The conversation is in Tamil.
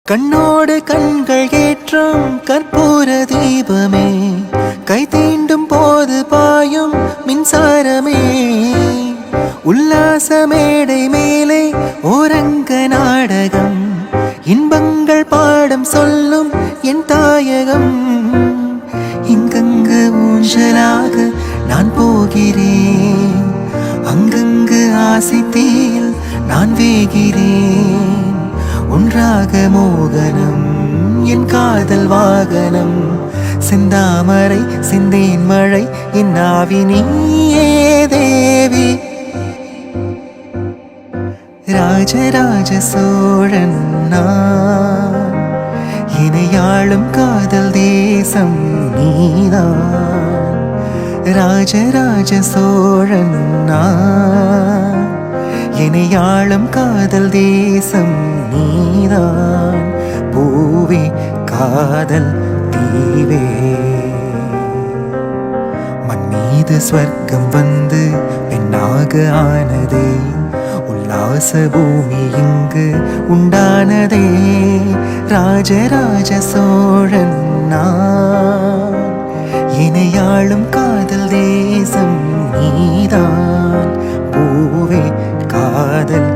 கண்ணோடு கண்கள் ஏற்றும் கற்பூர தீபமே, கை தீண்டும் போது பாயும் மின்சாரமே, உல்லாச மேடை மேலே ஓரங்க நாடகம், இன்பங்கள் பாடம் சொல்லும் என் தாயகம். இங்கங்கு ஊஞ்சலாக நான் போகிறேன், அங்கங்கு ஆசை தீயில் நான் வேகிறேன். ஒன்றாக மோகனம் என் காதல் வாகனம், செந்தாமரை சிந்தேன் மழை என் ஆவி நீயே தேவி. ராஜராஜ சோழன் நான், இணையாளும் காதல் தேசம் நீதான். ராஜராஜ சோழன் நான், இணையாளும் காதல் தேசம் நீதான். பூவே காதல் தீவே, மண் மீது ஸ்வர்க்கம் வந்து பெண்ணாக ஆனதே, உல்லாச பூமி இங்கு உண்டானதே. ராஜராஜ சோழன் நான், இணையாளும் காதல் தேசம் நீதான். பூவே காதல்